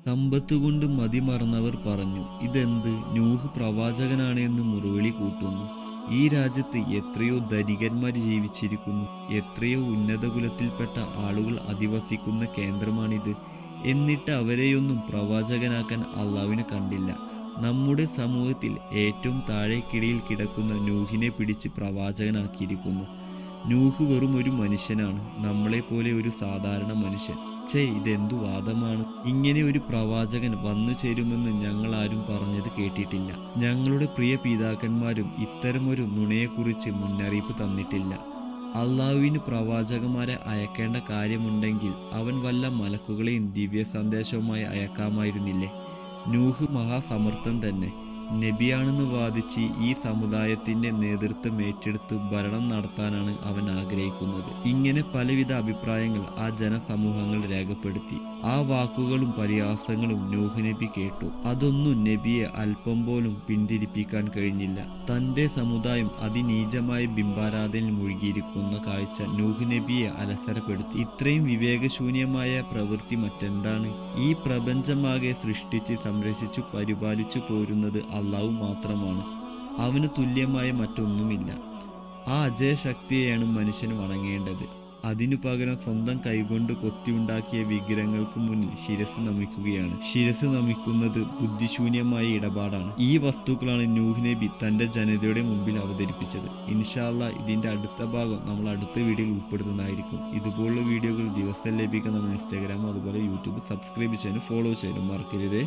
സമ്പത്തുകൊണ്ട് മതിമറന്നവർ പറഞ്ഞു, ഇതെന്ത്, നൂഹ് പ്രവാചകനാണ് എന്ന് മുറവിളി കൂട്ടുന്നു. ഈ രാജ്യത്ത് എത്രയോ ധനികന്മാർ ജീവിച്ചിരിക്കുന്നു, എത്രയോ ഉന്നത കുലത്തിൽപ്പെട്ട ആളുകൾ അധിവസിക്കുന്ന കേന്ദ്രമാണിത്. എന്നിട്ട് അവരെയൊന്നും പ്രവാചകനാക്കാൻ അള്ളാഹുവിന് കണ്ടില്ല. നമ്മുടെ സമൂഹത്തിൽ ഏറ്റവും താഴേക്കിടയിൽ കിടക്കുന്ന നൂഹിനെ പിടിച്ച് പ്രവാചകനാക്കിയിരിക്കുന്നു. നൂഹ് വെറും ഒരു മനുഷ്യനാണ്, നമ്മളെപ്പോലെ ഒരു സാധാരണ മനുഷ്യൻ. ഇതെന്തു വാദമാണ്? ഇങ്ങനെ ഒരു പ്രവാചകൻ വന്നു ചേരുമെന്ന് ഞങ്ങൾ ആരും പറഞ്ഞത് കേട്ടിട്ടില്ല. ഞങ്ങളുടെ പ്രിയ പിതാക്കന്മാരും ഇത്തരമൊരു നുണയെക്കുറിച്ച് മുന്നറിയിപ്പ് തന്നിട്ടില്ല. അള്ളാഹുവിന് പ്രവാചകന്മാരെ അയക്കേണ്ട കാര്യമുണ്ടെങ്കിൽ അവൻ വല്ല മലക്കുകളെയും ദിവ്യ സന്ദേശവുമായി അയക്കാമായിരുന്നില്ലേ? നൂഹ് മഹാസമർത്ഥൻ തന്നെ, നബിയാണെന്ന് വാദിച്ച് ഈ സമുദായത്തിന്റെ നേതൃത്വം ഏറ്റെടുത്ത് ഭരണം നടത്താനാണ് അവൻ ആഗ്രഹിക്കുന്നത്. ഇങ്ങനെ പലവിധ അഭിപ്രായങ്ങൾ ആ ജനസമൂഹങ്ങൾ രേഖപ്പെടുത്തി. ആ വാക്കുകളും പരിഹാസങ്ങളും നൂഹ് നബി കേട്ടു. അതൊന്നും നബിയെ അല്പം പോലും പിന്തിരിപ്പിക്കാൻ കഴിഞ്ഞില്ല. തന്റെ സമുദായം അതിനീചമായ ബിംബാരാധനയിൽ മുഴുകിയിരിക്കുന്ന കാഴ്ച നൂഹ് നബിയെ അലസരപ്പെടുത്തി. ഇത്രയും വിവേകശൂന്യമായ പ്രവൃത്തി മറ്റെന്താണ്? ഈ പ്രപഞ്ചമാകെ സൃഷ്ടിച്ച് സംരക്ഷിച്ചു പരിപാലിച്ചു പോരുന്നത് അള്ളാഹു മാത്രമാണ്. അവന് തുല്യമായ മറ്റൊന്നുമില്ല. ആ അജയശക്തിയെയാണ് മനുഷ്യൻ വണങ്ങേണ്ടത്. അതിനു പകരം സ്വന്തം കൈകൊണ്ട് കൊത്തിയുണ്ടാക്കിയ വിഗ്രഹങ്ങൾക്ക് മുന്നിൽ ശിരസ് നമിക്കുകയാണ്. ശിരസ് നമിക്കുന്നത് ബുദ്ധിശൂന്യമായ ഇടപാടാണ്. ഈ വസ്തുക്കളാണ് നൂഹ് നബി തന്റെ ജനതയുടെ മുമ്പിൽ അവതരിപ്പിച്ചത്. ഇൻഷാ അല്ലാഹ് ഇതിന്റെ അടുത്ത ഭാഗം നമ്മൾ അടുത്ത വീഡിയോയിൽ ഉൾപ്പെടുത്തുന്നതായിരിക്കും. ഇതുപോലുള്ള വീഡിയോകൾ ദിവസം ലഭിക്കാൻ നമ്മൾ ഇൻസ്റ്റാഗ്രാം അതുപോലെ യൂട്യൂബ് സബ്സ്ക്രൈബ് ചെയ്യാനും ഫോളോ ചെയ്യാനും മറക്കരുത്.